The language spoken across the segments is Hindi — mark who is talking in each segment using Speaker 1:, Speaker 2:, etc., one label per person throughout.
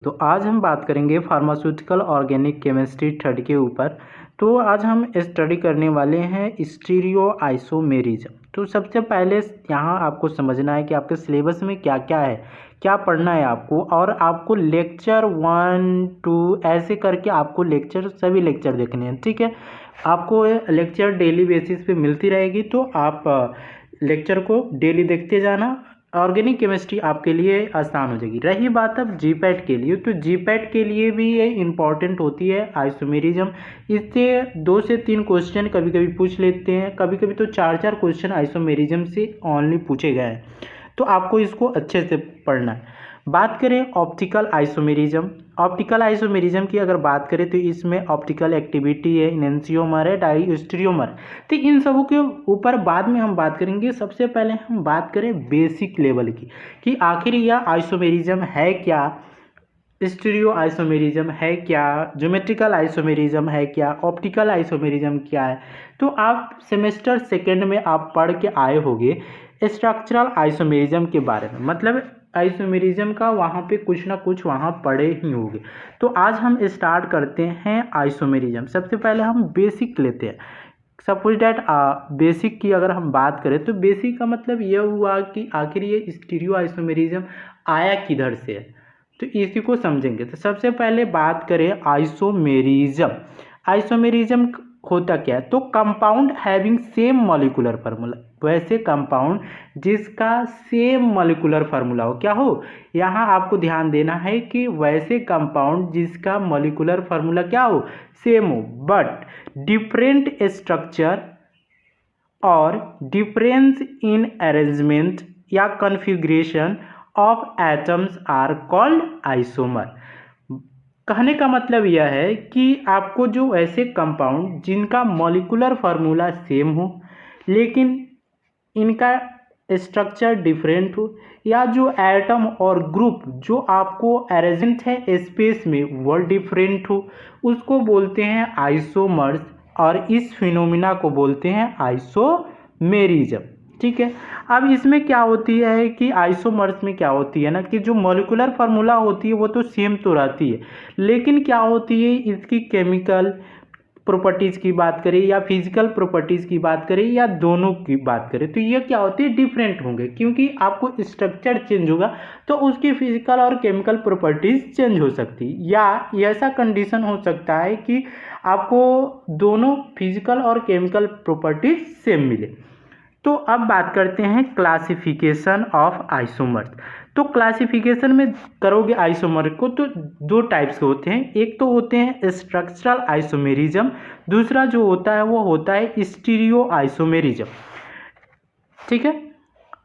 Speaker 1: तो आज हम बात करेंगे फार्मास्यूटिकल ऑर्गेनिक केमिस्ट्री थर्ड के ऊपर। तो आज हम स्टडी करने वाले हैं स्टीरियो आइसोमेरिज्म। तो सबसे पहले यहाँ आपको समझना है कि आपके सिलेबस में क्या क्या है, क्या पढ़ना है आपको, और आपको लेक्चर 1 2 ऐसे करके आपको सभी लेक्चर देखने हैं। ठीक है, आपको लेक्चर डेली बेसिस पे मिलती रहेगी, तो आप लेक्चर को डेली देखते जाना। ऑर्गेनिक केमिस्ट्री आपके लिए आसान हो जाएगी। रही बात अब जीपैट के लिए, तो जीपैट के लिए भी ये इम्पॉर्टेंट होती है आइसोमेरिज्म। इससे 2 से 3 क्वेश्चन कभी कभी पूछ लेते हैं, कभी कभी तो 4 क्वेश्चन आइसोमेरिज्म से ओनली पूछे गए हैं, तो आपको इसको अच्छे से पढ़ना है। बात करें ऑप्टिकल आइसोमेरिज्म। ऑप्टिकल आइसोमेरिज्म की अगर बात करें तो इसमें ऑप्टिकल एक्टिविटी है, इनेंसियोमर है, डायस्टेरियोमर। तो इन सबों के ऊपर बाद में हम बात करेंगे। सबसे पहले हम बात करें बेसिक लेवल की कि आखिर यह आइसोमेरिज्म है क्या, स्टीरियो आइसोमेरिज्म है क्या, ज्योमेट्रिकल आइसोमेरिज्म है क्या, ऑप्टिकल आइसोमेरिज्म क्या है। तो आप सेमेस्टर सेकेंड में आप पढ़ के आए होंगे स्ट्रक्चरल आइसोमेरिज्म के बारे में, मतलब आइसोमेरिज्म का वहाँ पे कुछ ना कुछ वहाँ पढ़े ही होंगे। तो आज हम स्टार्ट करते हैं आइसोमेरिज्म। सबसे पहले हम बेसिक लेते हैं। सपोज डैट बेसिक की अगर हम बात करें तो बेसिक का मतलब यह हुआ कि आखिर ये स्टीरियो आइसोमेरिज्म आया किधर से है, तो इसी को समझेंगे। तो सबसे पहले बात करें आइसोमेरिज्म। आइसोमेरिज्म होता क्या है, तो compound having same molecular formula, वैसे कंपाउंड जिसका सेम मॉलिक्यूलर फार्मूला हो। क्या हो, यहाँ आपको ध्यान देना है कि वैसे कंपाउंड जिसका मॉलिक्यूलर फार्मूला क्या हो, सेम हो, बट डिफरेंट स्ट्रक्चर और डिफरेंस इन अरेंजमेंट या configuration of atoms are called isomer. कहने का मतलब यह है कि आपको जो ऐसे कंपाउंड जिनका मॉलिक्यूलर फार्मूला सेम हो लेकिन इनका स्ट्रक्चर डिफरेंट हो, या जो एटम और ग्रुप जो आपको अरेंज्ड है स्पेस में वो डिफरेंट हो, उसको बोलते हैं आइसोमर्स, और इस फिनोमिना को बोलते हैं आइसोमेरिज्म। ठीक है, अब इसमें क्या होती है कि आइसोमर्स में क्या होती है ना कि जो मॉलिक्यूलर फार्मूला होती है वो तो सेम तो रहती है, लेकिन क्या होती है इसकी केमिकल प्रॉपर्टीज़ की बात करें या फिजिकल प्रॉपर्टीज़ की बात करें या दोनों की बात करें तो ये क्या होती है, डिफरेंट होंगे, क्योंकि आपको स्ट्रक्चर चेंज होगा तो उसकी फिजिकल और केमिकल प्रॉपर्टीज़ चेंज हो सकती है, या ऐसा कंडीशन हो सकता है कि आपको दोनों फिजिकल और केमिकल प्रॉपर्टीज सेम मिले। तो अब बात करते हैं क्लासिफिकेशन ऑफ आइसोमर्स। तो क्लासिफिकेशन में करोगे आइसोमर को तो 2 टाइप्स के होते हैं। एक तो होते हैं स्ट्रक्चरल आइसोमेरिज्म, दूसरा जो होता है वो होता है स्टीरियो आइसोमेरिज्म। ठीक है,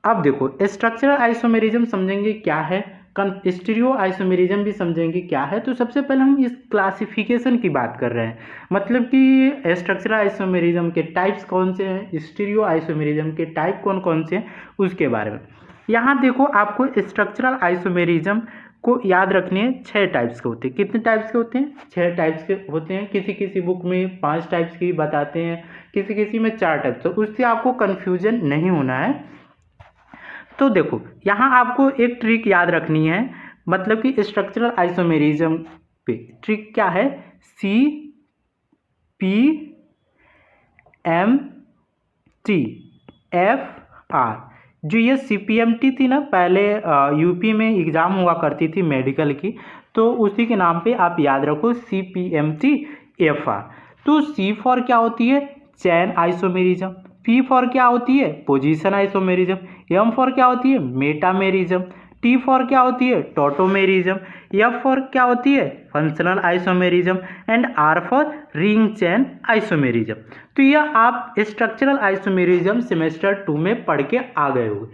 Speaker 1: अब देखो स्ट्रक्चरल आइसोमेरिज्म समझेंगे क्या है, स्टीरियो आइसोमेरिज्म भी समझेंगे क्या है। तो सबसे पहले हम इस क्लासिफिकेशन की बात कर रहे हैं, मतलब कि स्ट्रक्चरल आइसोमेरिज्म के टाइप्स कौन से हैं, स्टीरियो आइसोमेरिज्म के टाइप कौन कौन से हैं उसके बारे में। यहाँ देखो आपको स्ट्रक्चरल आइसोमेरिज्म को याद रखने हैं 6 टाइप्स के होते हैं। कितने टाइप्स के होते हैं, 6 टाइप्स के होते हैं। किसी किसी बुक में 5 टाइप्स की बताते हैं, किसी किसी में 4 टाइप्स, तो उससे आपको कन्फ्यूजन नहीं होना है। तो देखो यहाँ आपको एक ट्रिक याद रखनी है, मतलब कि स्ट्रक्चरल आइसोमेरिज्म पे ट्रिक क्या है, CPMT-FR। जो ये CPMT थी ना, पहले यूपी में एग्ज़ाम हुआ करती थी मेडिकल की, तो उसी के नाम पे आप याद रखो CPMT-FR। तो C फॉर क्या होती है, चैन आइसोमेरिज्म, P फॉर क्या होती है, पोजीशन आइसोमेरिज्म, M फॉर क्या होती है, मेटामेरिज्म, T फॉर क्या होती है, टोटोमेरिज्म, F फॉर क्या होती है, functional isomerism, and R for ring chain isomerism. तो यह आप स्ट्रक्चरल आइसोमेरिज्म सेमेस्टर 2 में पढ़ के आ गए हो।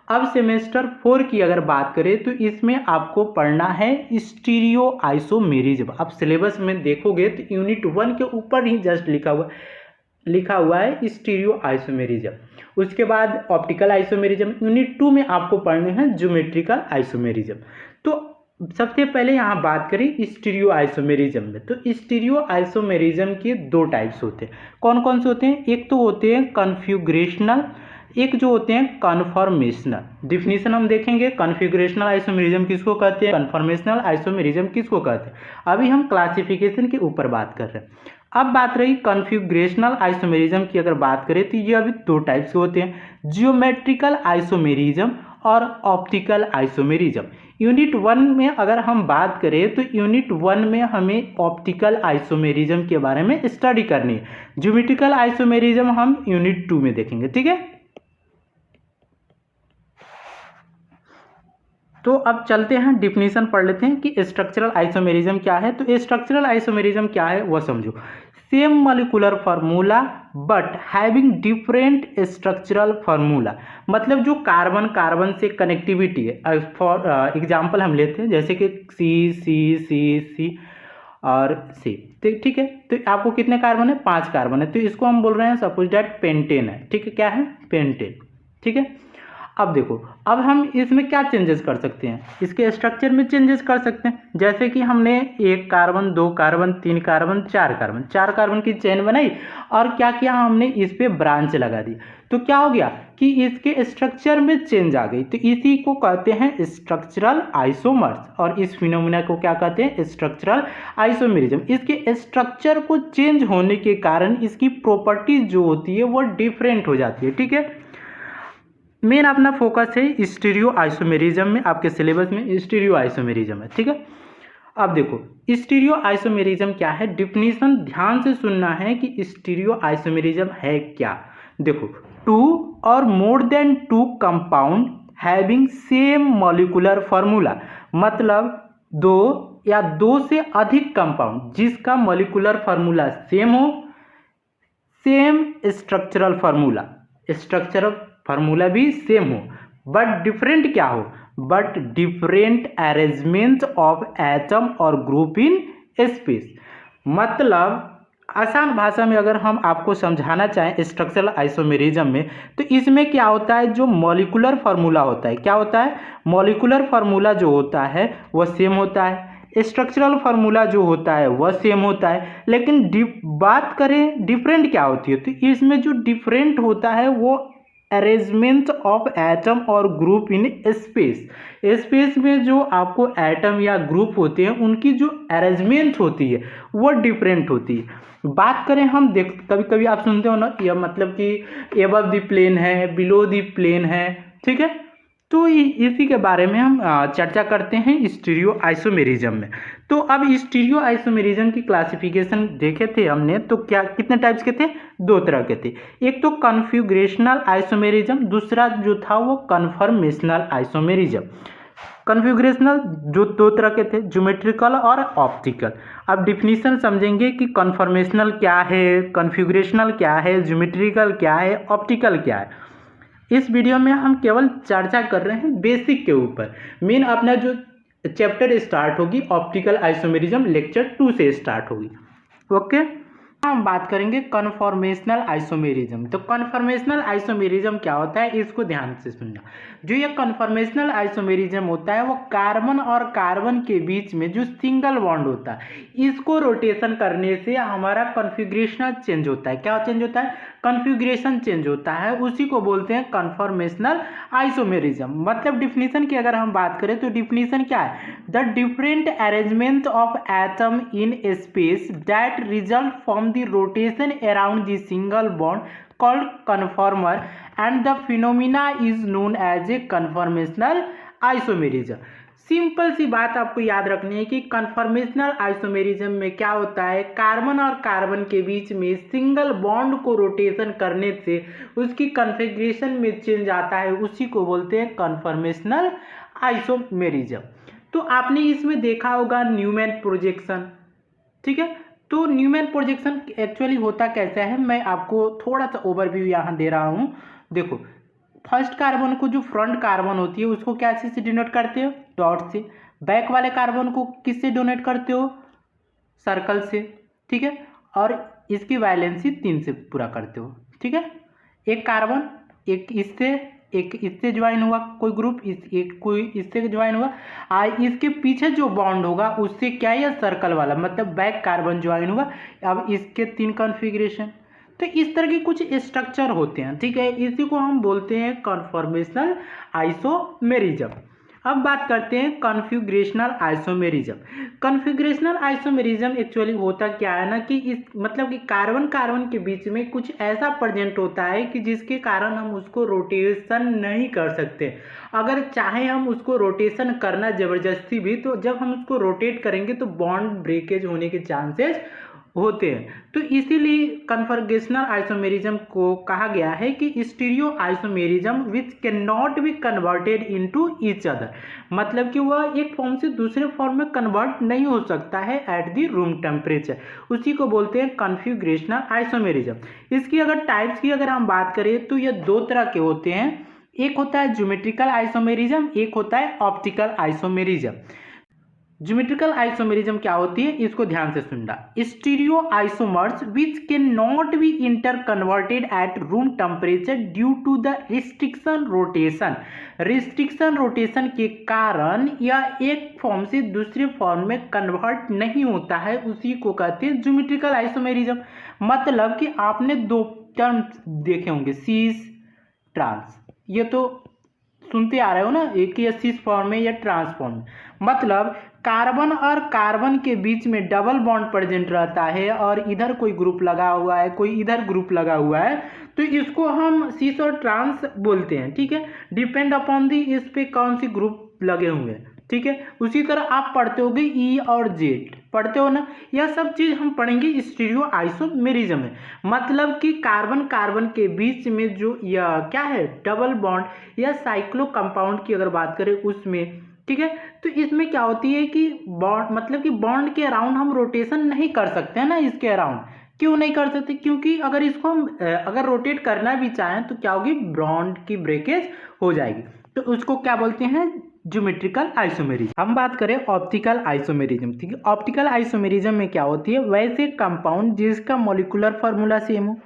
Speaker 1: अब सेमेस्टर 4 की अगर बात करें तो इसमें आपको पढ़ना है स्टीरियो आइसोमेरिज्म। आप सिलेबस में देखोगे तो यूनिट 1 के ऊपर ही जस्ट लिखा हुआ है स्टीरियो आइसोमेरिज्म। उसके बाद ऑप्टिकल आइसोमेरिज्म, यूनिट 2 में आपको पढ़ने हैं ज्योमेट्रिकल आइसोमेरिज्म। तो सबसे पहले यहाँ बात करें स्टीरियो आइसोमेरिज्म में, तो स्टीरियो आइसोमेरिज्म के 2 टाइप्स होते हैं। कौन कौन से होते हैं, एक तो होते हैं कॉन्फ़िगरेशनल एक जो होते हैं कन्फॉर्मेशनल। डिफिनीशन हम देखेंगे कन्फिगरेशनल आइसोमेरिज्म किसको कहते हैं, कन्फॉर्मेशनल आइसोमेरिज्म किसको कहते हैं। अभी हम क्लासिफिकेशन के ऊपर बात कर रहे हैं। अब बात रही कन्फिगरेशनल आइसोमेरिज्म की, अगर बात करें तो ये अभी दो टाइप्स के होते हैं, जियोमेट्रिकल आइसोमेरिज्म और ऑप्टिकल आइसोमेरिज्म। यूनिट 1 में अगर हम बात करें तो यूनिट 1 में हमें ऑप्टिकल आइसोमेरिज्म के बारे में स्टडी करनी है। ज्योमेट्रिकल आइसोमेरिज्म हम यूनिट 2 में देखेंगे, ठीक है। तो अब चलते हैं डिफिनीशन पढ़ लेते हैं कि स्ट्रक्चरल आइसोमेरिज्म क्या है। तो स्ट्रक्चरल आइसोमेरिज्म क्या है वह समझो। Same molecular formula but having different structural formula, मतलब जो कार्बन कार्बन से कनेक्टिविटी है। फॉर एग्जांपल हम लेते हैं जैसे कि सी सी सी सी और सी, ठीक है। तो आपको कितने कार्बन है, 5 कार्बन है, तो इसको हम बोल रहे हैं सपोज दैट पेंटेन है, ठीक है। क्या है, पेंटेन, ठीक है। अब देखो, अब हम इसमें क्या चेंजेस कर सकते हैं, इसके स्ट्रक्चर में चेंजेस कर सकते हैं। जैसे कि हमने 1 कार्बन 2 कार्बन 3 कार्बन 4 कार्बन की चेन बनाई और क्या किया, हमने इस पे ब्रांच लगा दी, तो क्या हो गया कि इसके स्ट्रक्चर में चेंज आ गई। तो इसी को कहते हैं स्ट्रक्चरल आइसोमर्स, और इस फिनोमिना को क्या कहते हैं, स्ट्रक्चरल आइसोमेरिज्म। इसके स्ट्रक्चर को चेंज होने के कारण इसकी प्रॉपर्टीज जो होती है वो डिफरेंट हो जाती है, ठीक है। मेन अपना फोकस है स्टीरियो आइसोमेरिज्म में, आपके सिलेबस में स्टीरियो आइसोमेरिज्म है, ठीक है। अब देखो स्टीरियो आइसोमेरिज्म क्या है, डिफिनीशन ध्यान से सुनना है कि स्टीरियो आइसोमेरिज्म है क्या। देखो, 2 और more than 2 compound having same molecular formula, मतलब 2 या 2 से अधिक कंपाउंड जिसका मॉलिक्यूलर फार्मूला सेम हो, same structural formula, structural formula भी सेम हो, बट डिफरेंट क्या हो, but different arrangement of atom और ग्रुप इन स्पेस। मतलब आसान भाषा में अगर हम आपको समझाना चाहें स्ट्रक्चरल आइसोमेरिज्म में, तो इसमें क्या होता है, जो मॉलिक्यूलर फार्मूला होता है, क्या होता है, मॉलिक्यूलर फार्मूला जो होता है वह सेम होता है, स्ट्रक्चरल फार्मूला जो होता है वह सेम होता है, लेकिन बात करें डिफरेंट क्या होती है, तो इसमें जो डिफरेंट होता है वो अरेंजमेंट ऑफ एटम और ग्रुप इन स्पेस। स्पेस में जो आपको एटम या ग्रुप होते हैं उनकी जो अरेंजमेंट होती है वो डिफरेंट होती है। बात करें हम, देख कभी कभी आप सुनते हो ना, यह मतलब कि एबव द प्लेन है, बिलो द प्लेन है, ठीक है। तो इसी के बारे में हम चर्चा करते हैं स्टीरियो आइसोमेरिज्म में। तो अब स्टीरियो आइसोमेरिज्म की क्लासिफिकेशन देखे थे हमने, तो क्या कितने टाइप्स के थे, 2 तरह के थे। एक तो कन्फिगरेशनल आइसोमेरिज्म, दूसरा जो था वो कन्फॉर्मेशनल आइसोमेरिज्म। कन्फिगरेशनल जो 2 तरह के थे, ज्योमेट्रिकल और ऑप्टिकल। अब डिफिनीशन समझेंगे कि कन्फॉर्मेशनल क्या है, कन्फिगरेशनल क्या है, ज्योमेट्रिकल क्या है, ऑप्टिकल क्या है। इस वीडियो में हम केवल चर्चा कर रहे हैं बेसिक के ऊपर। मेन अपना जो चैप्टर स्टार्ट होगी ऑप्टिकल आइसोमेरिज्म लेक्चर 2 से स्टार्ट होगी, ओके। हम बात करेंगे कन्फॉर्मेशनल आइसोमेरिज्म। तो कन्फॉर्मेशनल आइसोमेरिज्म क्या होता है, इसको ध्यान से सुनना। जो ये कन्फॉर्मेशनल आइसोमेरिज्म होता है वो कार्बन और कार्बन के बीच में जो सिंगल बॉन्ड होता है इसको रोटेशन करने से हमारा कन्फिगरेशन चेंज होता है। क्या चेंज होता है, कन्फिगरेशन चेंज होता है, उसी को बोलते हैं कन्फॉर्मेशनल आइसोमेरिज्म। मतलब डिफिनीशन की अगर हम बात करें तो डिफिनीशन क्या है, the different arrangement of atom in space that result from the rotation around the single bond called conformer and the phenomena is known as a conformational isomerism। Simple सी बात आपको याद रखनी है कि कन्फॉर्मेशनल आइसोमेरिज्म में क्या होता है, कार्बन और कार्बन के बीच में सिंगल बॉन्ड को रोटेशन करने से उसकी कन्फिगरेशन में चेंज आता है, उसी को बोलते हैं कन्फॉर्मेशनल आइसोमेरिज्म। तो आपने इसमें देखा होगा न्यूमैन प्रोजेक्शन, ठीक है। तो न्यूमैन प्रोजेक्शन एक्चुअली होता कैसा है, मैं आपको थोड़ा सा ओवरव्यू यहाँ दे रहा हूँ। देखो, फर्स्ट कार्बन को जो फ्रंट कार्बन होती है उसको क्या से डिनोट करते हो, डॉट से। बैक वाले कार्बन को किससे डोनेट करते हो, सर्कल से, ठीक है। और इसकी वैलेंसी 3 से पूरा करते हो, ठीक है। एक कार्बन एक इससे ज्वाइन हुआ कोई ग्रुप, कोई इससे ज्वाइन हुआ, इसके पीछे जो बॉन्ड होगा उससे क्या है, सर्कल वाला, मतलब बैक कार्बन ज्वाइन हुआ। अब इसके 3 कॉन्फ़िगरेशन, तो इस तरह के कुछ स्ट्रक्चर होते हैं, ठीक है, इसी को हम बोलते हैं कन्फॉर्मेशनल आइसोमेरिज्म। अब बात करते हैं configurational isomerism. Configurational isomerism actually होता क्या है ना कि इस मतलब कि कार्बन कार्बन के बीच में कुछ ऐसा प्रेजेंट होता है कि जिसके कारण हम उसको रोटेशन नहीं कर सकते। अगर चाहे हम उसको रोटेशन करना ज़बरदस्ती भी, तो जब हम उसको रोटेट करेंगे तो बॉन्ड ब्रेकेज होने के चांसेस होते हैं। तो इसीलिए कन्फॉर्मेशनल आइसोमेरिज्म को कहा गया है कि stereo isomerism which cannot be converted into each other, मतलब कि वह एक फॉर्म से दूसरे फॉर्म में कन्वर्ट नहीं हो सकता है एट द रूम टेम्परेचर, उसी को बोलते हैं कॉन्फ़िगरेशनल आइसोमेरिज्म। इसकी अगर टाइप्स की अगर हम बात करें तो ये दो तरह के होते हैं, एक होता है ज्योमेट्रिकल आइसोमेरिज्म, एक होता है ऑप्टिकल आइसोमेरिज्म। ज्योमेट्रिकल आइसोमेरिज्म क्या होती है, इसको ध्यान से सुनना। Stereoisomers which cannot be interconverted at room temperature due to the restriction rotation. Restriction rotation के कारण यह एक फॉर्म से दूसरे फॉर्म में कन्वर्ट नहीं होता है, उसी को कहते हैं ज्योमेट्रिकल आइसोमेरिज्म। मतलब कि आपने दो टर्म देखे होंगे, सीस ट्रांस, ये तो सुनते आ रहे हो ना, एक ही सीस फॉर्म में या ट्रांस फॉर्म में। मतलब कार्बन और कार्बन के बीच में डबल बॉन्ड प्रेजेंट रहता है और इधर कोई ग्रुप लगा हुआ है, कोई इधर ग्रुप लगा हुआ है, तो इसको हम सीस और ट्रांस बोलते हैं, ठीक है, डिपेंड अपॉन दी इस पे कौन सी ग्रुप लगे हुए हैं, ठीक है। उसी तरह आप पढ़ते होगे ई और जेड पढ़ते हो ना, यह सब चीज हम पढ़ेंगे स्टीरियो आइसोमेरिज्म में। मतलब कि कार्बन कार्बन के बीच में जो यह क्या है डबल बॉन्ड या साइक्लो कंपाउंड की अगर बात करें उसमें, ठीक है, तो इसमें क्या होती है कि बॉन्ड मतलब कि बॉन्ड के अराउंड हम रोटेशन नहीं कर सकते हैं ना, इसके अराउंड क्यों नहीं कर सकते, क्योंकि अगर इसको हम अगर रोटेट करना भी चाहें तो क्या होगी, बॉन्ड की ब्रेकेज हो जाएगी, तो उसको क्या बोलते हैं ज्योमेट्रिकल आइसोमेरिज्म। हम बात करें ऑप्टिकल आइसोमेरिज्म, ठीक है। ऑप्टिकल आइसोमेरिज्म में क्या होती है, वैसे कंपाउंड जिसका मॉलिक्यूलर फार्मूला सेम हो,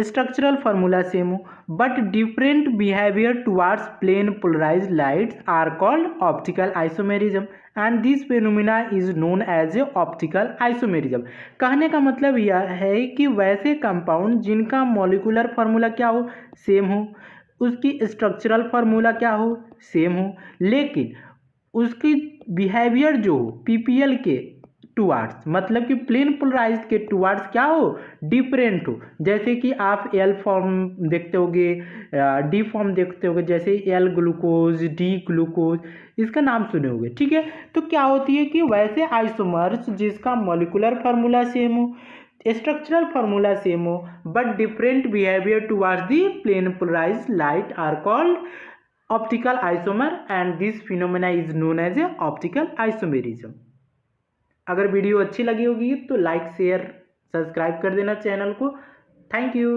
Speaker 1: स्ट्रक्चरल फार्मूला सेम हो, but different behaviour towards plane polarised lights are called optical isomerism and this phenomena is known as a optical isomerism. कहने का मतलब यह है कि वैसे कंपाउंड जिनका मॉलिक्यूलर फार्मूला क्या हो, सेम हो, उसकी स्ट्रक्चरल फार्मूला क्या हो, सेम हो, लेकिन उसकी बिहेवियर जो हो पीपीएल के टुवार्ड्स मतलब कि प्लेन पोलराइज्ड के टुवार्ड्स क्या हो, डिफरेंट हो। जैसे कि आप एल फॉर्म देखते होगे, डी फॉर्म देखते होगे, जैसे एल ग्लूकोज, डी ग्लूकोज, इसका नाम सुने होगे, ठीक है। तो क्या होती है कि वैसे आइसोमर्स जिसका मॉलिक्यूलर फार्मूला सेम हो, स्ट्रक्चरल फार्मूला सेम हो, but different behaviour towards the plane polarised light are called optical isomer and this phenomena is known as a optical isomerism. अगर वीडियो अच्छी लगी होगी तो लाइक शेयर सब्सक्राइब कर देना चैनल को। Thank you.